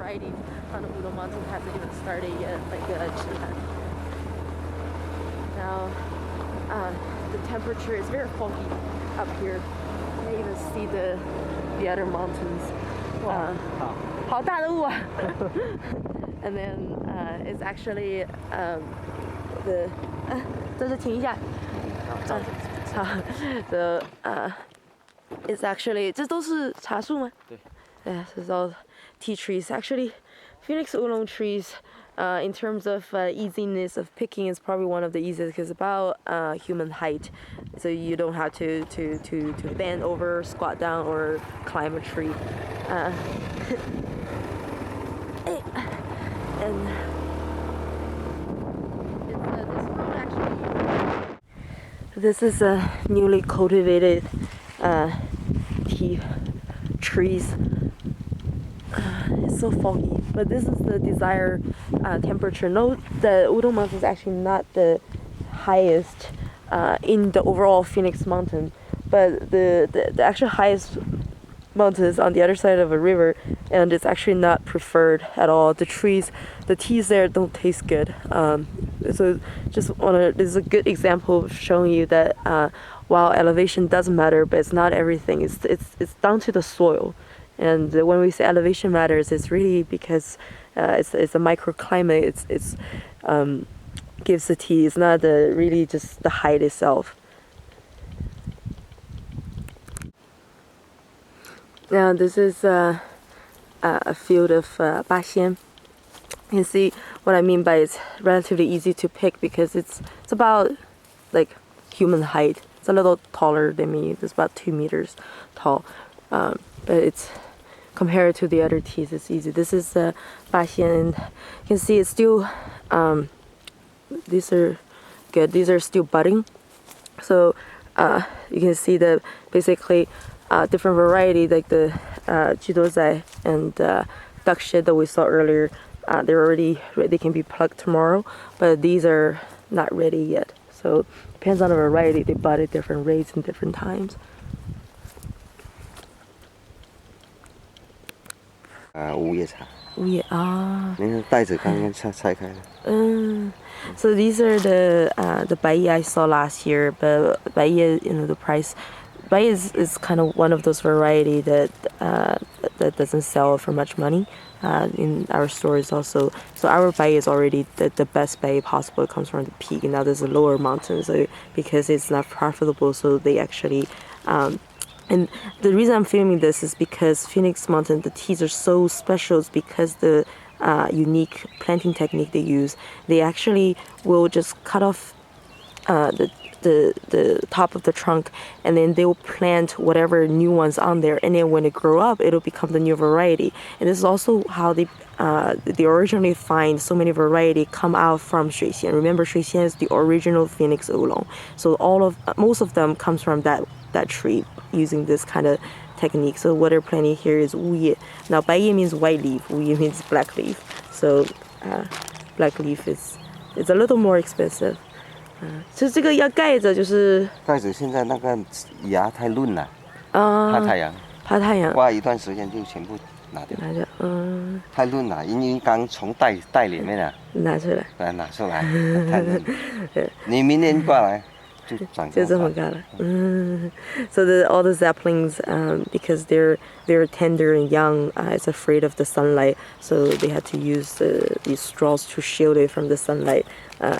variety on the Oolong Mountain hasn't even started yet, like Shunan. Now, the temperature is very foggy up here. You can't even see the other mountains. Wow. 好大的雾啊 And then it's actually the 这是停一下 the it's actually 这都是茶树吗？对 Yeah, this is all tea trees. Actually, Phoenix Oolong trees, in terms of easiness of picking, is probably one of the easiest because about human height, so you don't have to bend over, squat down, or climb a tree. And this road actually. This is a newly cultivated tea trees. It's so foggy, but this is the desired temperature. Note the Oolong Mountain is actually not the highest in the overall Phoenix Mountain, but the actual highest mountain is on the other side of a river, and it's actually not preferred at all. The teas there don't taste good. So just this is a good example of showing you that while elevation does matter, but it's not everything. It's down to the soil. And when we say elevation matters, it's really because it's a microclimate. It's gives the tea. It's not really just the height itself. Now this is a field of Baxian. You can see what I mean by it's relatively easy to pick because it's about like human height. It's a little taller than me. It's about 2 meters tall, but it's compared to the other teas, it's easy. This is Baxian, and you can see it's still. These are good. These are still budding, so you can see that basically different variety like the Jidozai and duck shit that we saw earlier. They can be plucked tomorrow, but these are not ready yet. So depends on the variety. They bud at different rates and different times. So these are the Bai I saw last year, but Bai, the price. Bai is kind of one of those variety that doesn't sell for much money in our stores also. So our Bai is already the best Bai possible. It comes from the peak, and now there's a lower mountain. So because it's not profitable, so they actually. And the reason I'm filming this is because Phoenix Mountain, the teas are so special because the unique planting technique they use. They actually will just cut off the top of the trunk, and then they will plant whatever new ones on there, and then when it grow up, it'll become the new variety. And this is also how they originally find so many variety come out from Shuixian. Remember, Shuixian is the original Phoenix Oolong, so most of them comes from that tree using this kind of technique. So what they're planting here is Wuye. Now Baiye means white leaf, Wuye means black leaf. So black leaf it's a little more expensive. 就这个要盖着，就是盖着。现在那个芽太嫩了，怕太阳，挂一段时间就全部拿掉。太嫩了，因为刚从袋里面啊拿出来，太嫩。你明年挂来。就这么干了。So all the saplings, because they're tender and young, it's afraid of the sunlight, so they had to use these straws to shield it from the sunlight.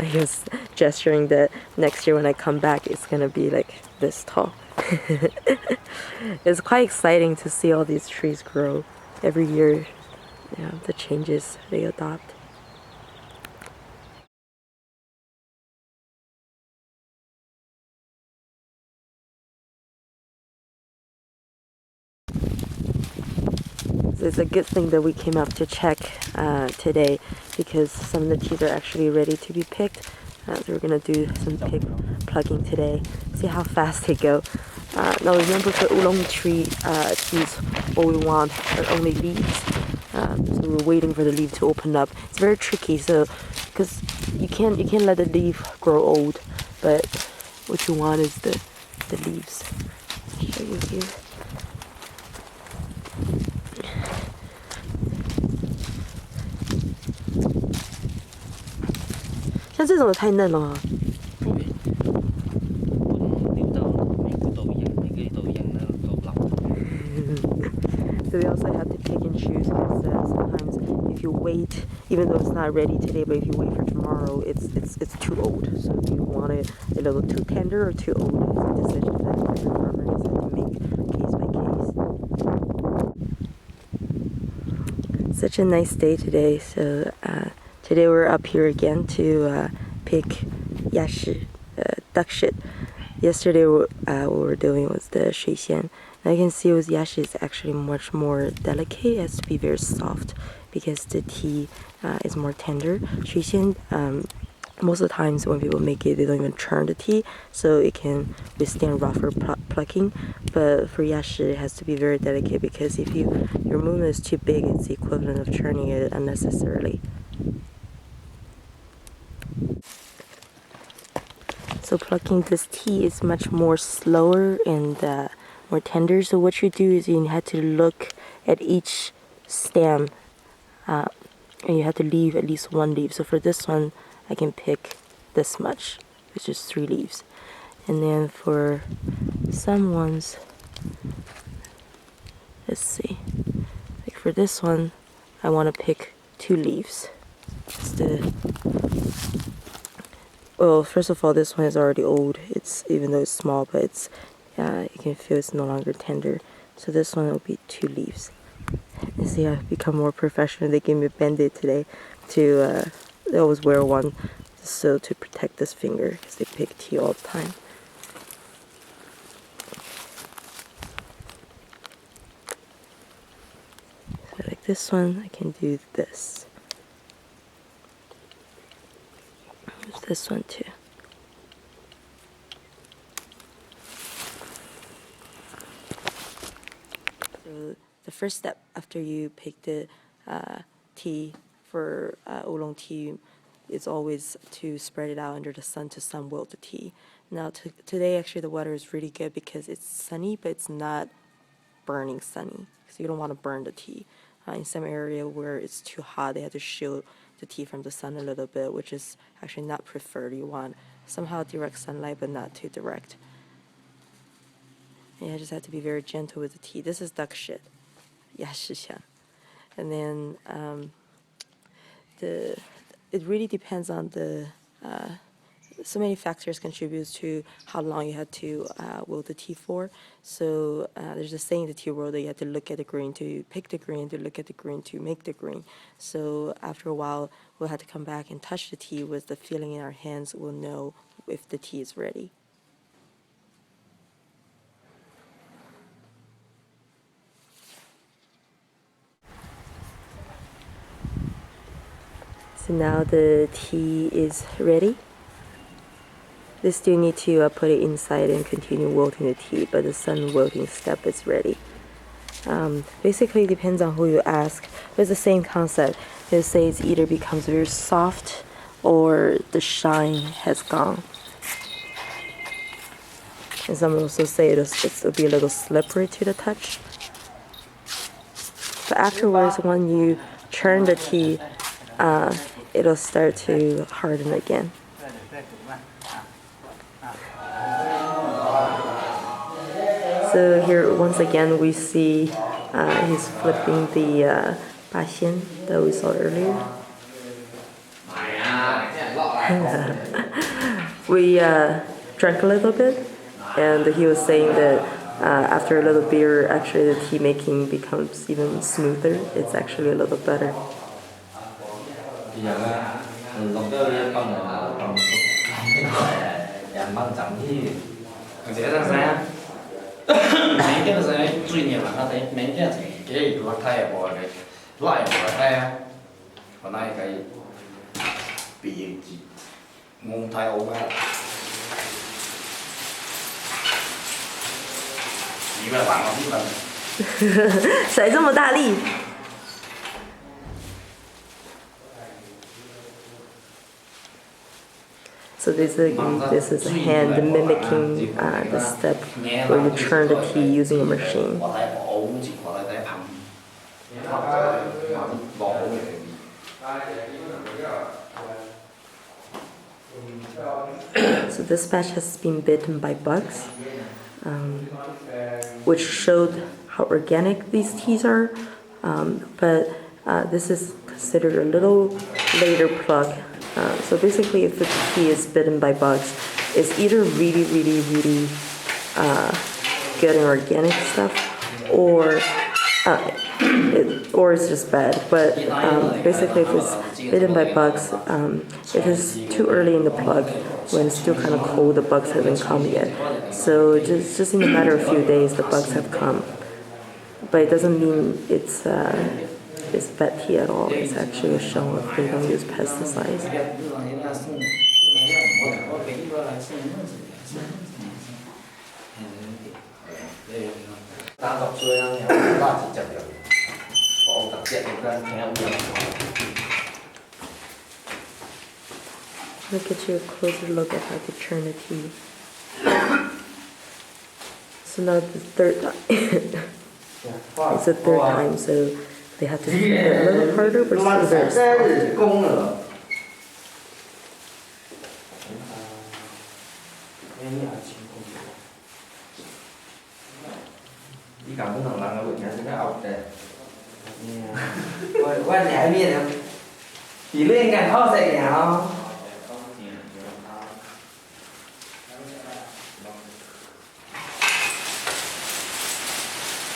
He was gesturing that next year when I come back, it's gonna be like this tall. It's quite exciting to see all these trees grow every year. Yeah, the changes they adopt. So it's a good thing that we came up to check today because some of the teas are actually ready to be picked. So we're gonna do some plucking today, see how fast they go. Now remember, for Oolong tree teas, what we want are only leaves. So we're waiting for the leaf to open up. It's very tricky, so because you can't let the leaf grow old, but what you want is the leaves. I'll show you here. 这种太嫩了。So we also have to pick and choose because sometimes if you wait, even though it's not ready today, but if you wait for tomorrow, it's too old. So if you want it a little too tender or too old, it's a decision that every farmer has to make case by case. Such a nice day today. So today we're up here again to pick yashi, duck shit. Yesterday what we were doing was the 水仙. I can see with yashi is actually much more delicate. It has to be very soft because the tea is more tender. 水仙, most of the times when people make it, they don't even churn the tea, so it can withstand rougher plucking. But for yashi, it has to be very delicate because if your moon is too big, it's the equivalent of churning it unnecessarily. So plucking this tea is much more slower and more tender. So what you do is you have to look at each stem and you have to leave at least one leaf. So for this one, I can pick this much, which is 3 leaves. And then for some ones, let's see, like for this one, I want to pick 2 leaves. Well, first of all, this one is already old. Even though it's small, but it's you can feel it's no longer tender. So this one will be 2 leaves. You see, I've become more professional. They gave me a band-aid today they always wear one so to protect this finger because they pick tea all the time. So like this one, I can do this. There's this one too. So the first step after you pick the tea for oolong tea is always to spread it out under the sun to sun wilt the tea. Now today actually the weather is really good because it's sunny, but it's not burning sunny, so you don't want to burn the tea. In some area where it's too hot, they have to shield the tea from the sun a little bit, which is actually not preferred. You want somehow direct sunlight, but not too direct. And you just have to be very gentle with the tea. This is duck shit, yashi. And then it really depends on so many factors contribute to how long you have to wilt the tea for. So there's a saying in the tea world that you have to look at the green to pick the green, to look at the green to make the green. So after a while, we'll have to come back and touch the tea with the feeling in our hands. We'll know if the tea is ready. So now the tea is ready. They still need to put it inside and continue wilting the tea, but the sun wilting step is ready. Basically, it depends on who you ask, but it's the same concept. They say it either becomes very soft or the shine has gone. And some also say it'll be a little slippery to the touch. But afterwards, when you churn the tea, it'll start to harden again. So here, once again, we see he's flipping the 八仙 that we saw earlier. We drank a little bit, and he was saying that after a little beer, actually the tea making becomes even smoother. It's actually a little better.甩这么大力。So this is a hand mimicking the step where you churn the tea using a machine. So this batch has been bitten by bugs, which showed how organic these teas are, but this is considered a little later plug. So basically, if the tea is bitten by bugs, it's either really, really, really good and organic stuff, or it's just bad. But basically, if it's bitten by bugs, if it's too early in the plug, when it's still kind of cold, the bugs haven't come yet. So just in a matter of a few days, the bugs have come. But it doesn't mean it's bad tea at all. It's actually a show if they don't use pesticides. I'll get you a closer look at how to churn the tea. So now the third time. It's the third time, so they have to make it a little harder, but still very soft.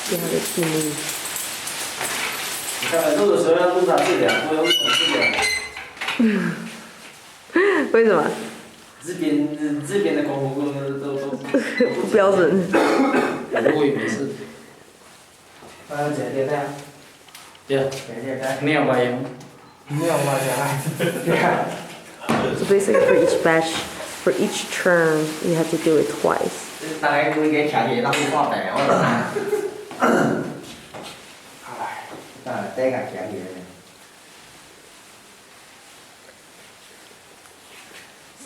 See how the tea moves. 为什么？这边的功夫都不标准。我也没事。对，没有白用，没有白用。So basically, for each batch, for each churn, you have to do it twice. 大概每个茶叶当中挂白我。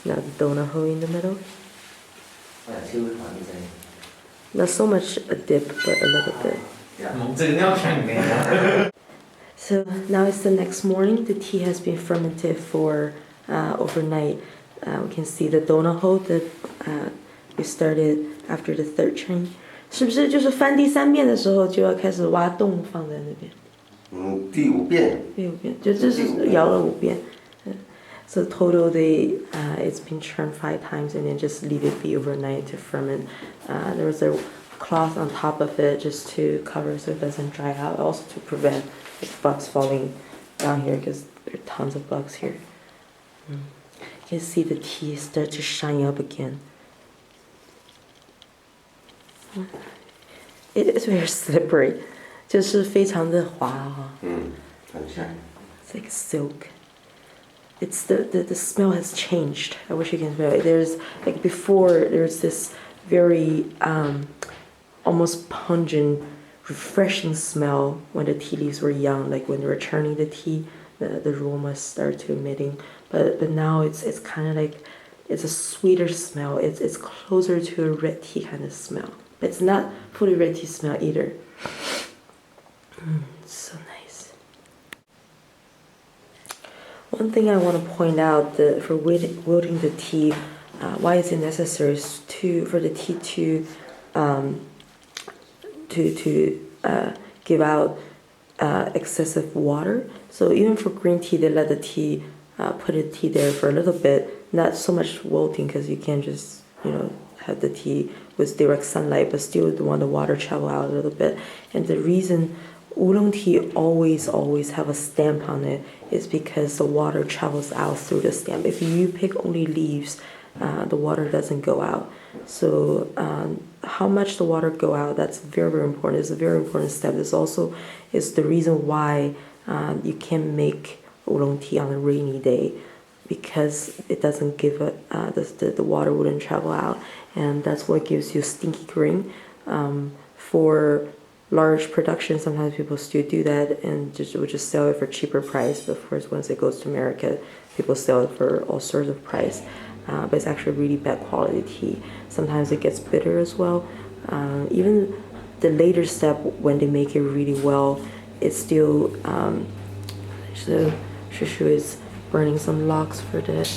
Now the donut hole in the middle. Not so much a dip, but a little bit. So now it's the next morning. The tea has been fermented for overnight. We can see the donut hole that we started after the third churn. 是不是就是翻第三遍的时候就要开始挖洞放在那边？第五遍。第五遍，就这是摇了5遍。So total, it's been churned 5 times and then just leave it be overnight to ferment. There was a cloth on top of it just to cover so it doesn't dry out, also to prevent bugs falling down here because there are tons of bugs here. You can see the tea start to shine up again. It is very slippery. 就是非常的滑哈。很像。It's like silk. It's the smell has changed. I wish you can smell it. There's like before there's this very almost pungent, refreshing smell when the tea leaves were young, like when they were churning the tea, the aroma started to emitting. But now it's kind of like it's a sweeter smell. It's closer to a red tea kind of smell. But it's not fully red tea smell either. It's so nice. One thing I want to point out for wilting the tea, why is it necessary for the tea to give out excessive water. So even for green tea, they let the tea put the tea there for a little bit, not so much wilting because you can't just have the tea with direct sunlight, but still want the water travel out a little bit. And the reason oolong tea always have a stamp on it is because the water travels out through the stamp. If you pick only leaves, the water doesn't go out. So how much the water go out, that's very, very important. It's a very important step. This also is the reason why you can make oolong tea on a rainy day, because it doesn't give the water wouldn't travel out, and that's what gives you stinky green. For large production, sometimes people still do that and would just sell it for cheaper price. But of course, once it goes to America, people sell it for all sorts of price. But it's actually really bad quality tea. Sometimes it gets bitter as well. Even the later step, when they make it really well, it's still. So Shushu is burning some logs for the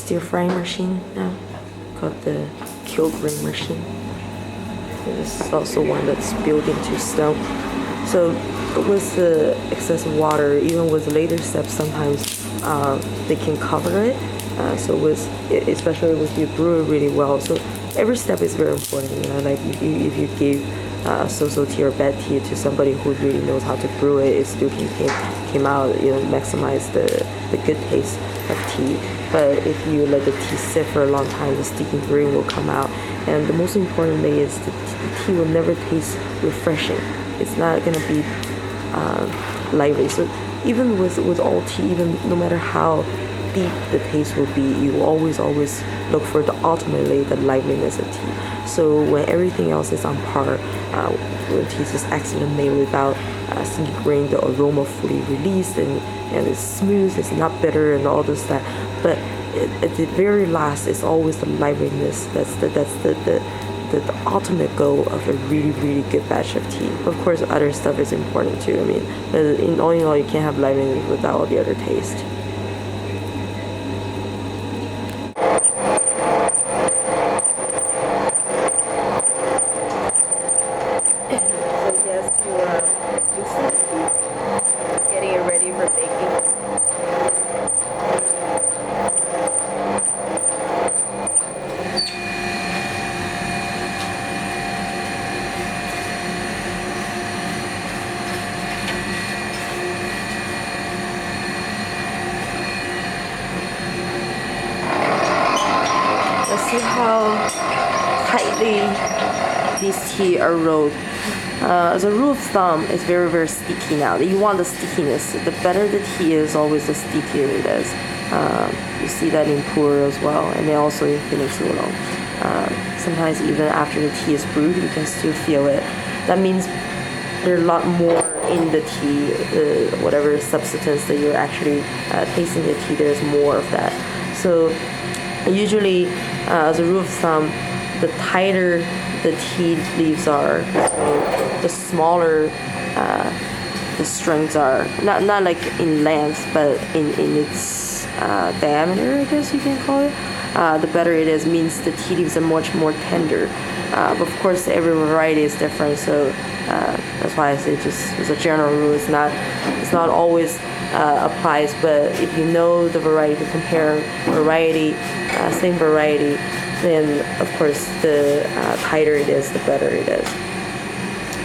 steel frying machine now called the kill grain machine. This is also one that's built into stone. So with the excess water, even with later steps, sometimes they can cover it. So especially with you brew it really well. So every step is very important. Like if you give so-so tea or bad tea to somebody who really knows how to brew it, it still came out, maximize the good taste of tea. But if you let the tea sit for a long time, the sticky grain will come out. And the most important thing is the tea will never taste refreshing. It's not going to be lively. So even with all tea, even no matter how deep the taste will be, you always look for ultimately the liveliness of tea. So when everything else is on par, when tea is just excellent made without sticky grain, the aroma fully released and it's smooth, it's not bitter and all this stuff. But at the very last, it's always the liveliness. That's the ultimate goal of a really, really good batch of tea. Of course, other stuff is important too. I mean, in all, you can't have liveliness without all the other taste. So yes, you are loosening, getting it ready for baking. Let's see how tightly these tea are rolled. As a rule of thumb, it's very, very sticky now. You want the stickiness. The better the tea is, always the stickier it is. You see that in Pu'er as well, and then also in Phoenix Oolong. Sometimes even after the tea is brewed, you can still feel it. That means there's a lot more in the tea, whatever substance that you're actually tasting the tea, there's more of that. So usually, as a rule of thumb, the tighter the tea leaves are, the smaller the strings are. Not like in length, but in its diameter, I guess you can call it. The better it is, means the tea leaves are much more tender. But of course, every variety is different, so that's why I say just as a general rule, it's not always applies. But if you know the variety, to compare variety, same variety, then of course the tighter it is, the better it is.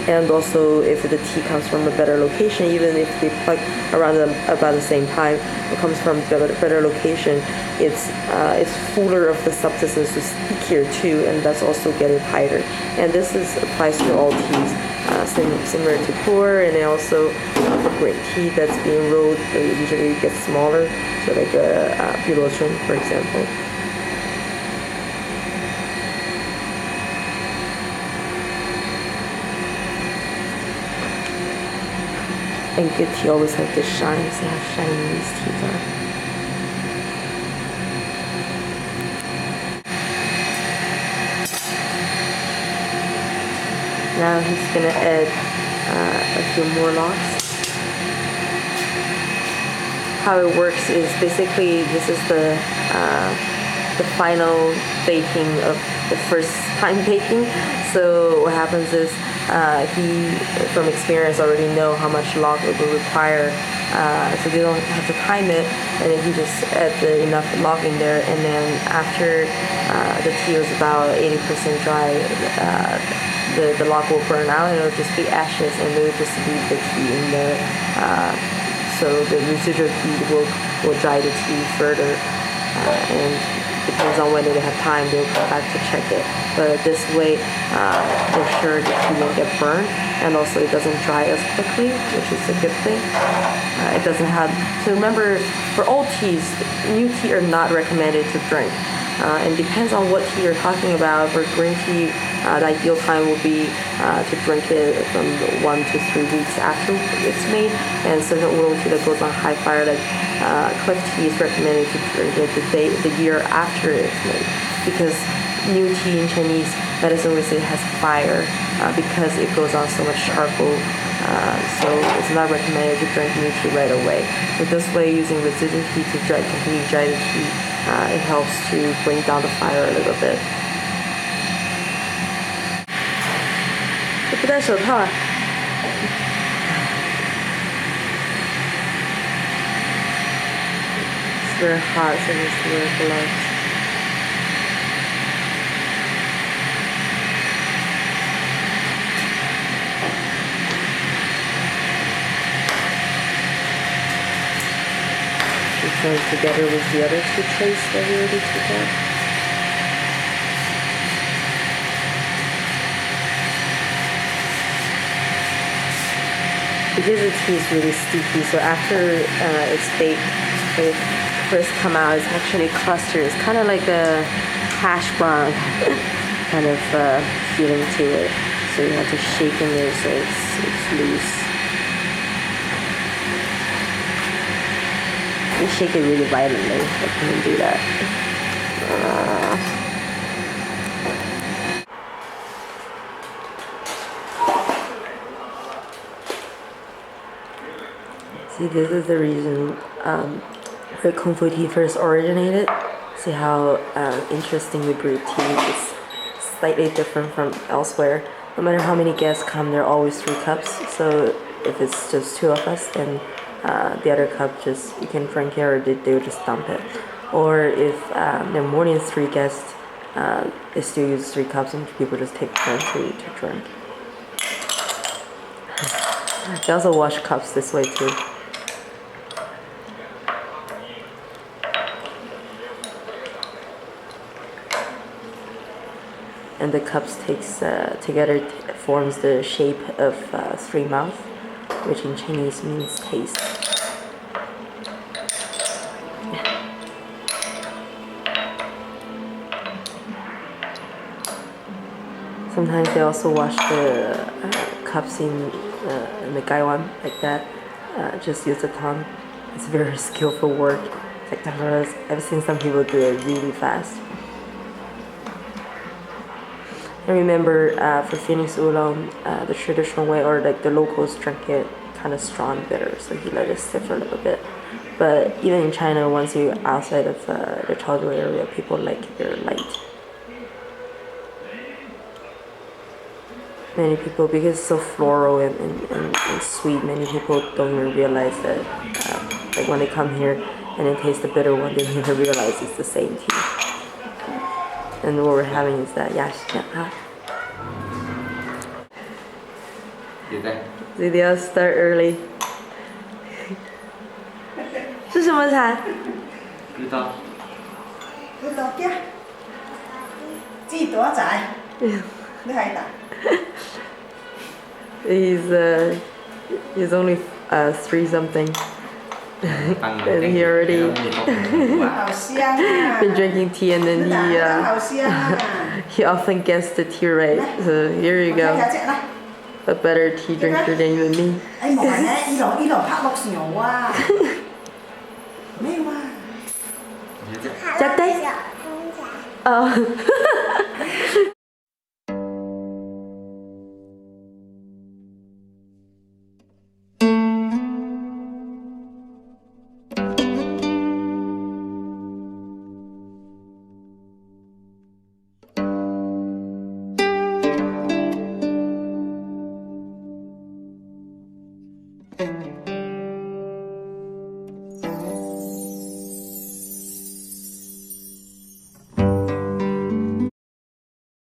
And also, if the tea comes from a better location, even if they pluck around about the same time, it comes from a better location, it's fuller of the substances, so stickier too, and that's also getting tighter. And this applies to all teas, similar to Pu'er, and then also for green tea that's being rolled, it usually gets smaller, so like Oolong, for example. And good tea always have this shine. See how shiny these teas are. Now he's gonna add a few more logs. How it works is basically this is the final baking of the first time baking. So what happens is he, from experience, already know how much log it will require, so they don't have to time it, and then he just add enough log in there, and then after the tea is about 80% dry, the log will burn out, and it'll just be ashes, and they'll just leave the tea in there, so the residual heat will dry the tea further, and depends on whether they have time, they'll come back to check it. But this way, they're sure the tea won't get burned, and also it doesn't dry as quickly, which is a good thing. It doesn't have. So remember, for all teas, new tea are not recommended to drink, and depends on what tea you're talking about. For green tea, the ideal time will be to drink it from 1 to 3 weeks after it's made, and certain oolong tea that goes on high fire, like cliff tea, is recommended to drink it the year after it's made, because new tea in Chinese medicine we say has fire because it goes on so much charcoal, so it's not recommended to drink new tea right away. So this way, using residual heat to completely dry the tea it helps to bring down the fire a little bit. 不戴手套啊 It's very hot, so you have to wear gloves. It goes together with the other two trays that we already took out. Because the tea is really sticky, so after it's baked, when it first come out, it's actually clustered. It's kind of like a hash brown kind of feeling to it. So you have to shake in there so it's loose. You shake it really violently. I couldn't do that. See, this is the reason where Kung Fu tea first originated. See how interesting we brew tea is slightly different from elsewhere. No matter how many guests come, there are always 3 cups. So if it's just 2 of us, then the other cup you can drink it, or they'll just dump it. Or if there are more than 3 guests, they still use 3 cups and people just take turns to drink. They also wash cups this way too. And the cups together forms the shape of 3 mouths, which in Chinese means taste. Sometimes they also wash the cups in the gaiwan like that. Just use the tongue. It's very skillful work. It's like I've seen some people do it really fast. I remember for Phoenix Oolong, the traditional way, or like the locals drink it kind of strong bitter, so he let it sit for a little bit. But even in China, once you're outside of the Chaozhou area, people like it very light. Many people, because it's so floral and sweet, many people don't even realize that, like when they come here and they taste the bitter one, they don't even realize it's the same tea. And what we're having is that yaxia. So they all start early. 是什么茶？知道。知道嘅，知多仔，你係打。He's only 3 something. And he already been drinking tea, and then he often gets the tea right. So here you go, a better tea drinker than you and me. Chắc đấy.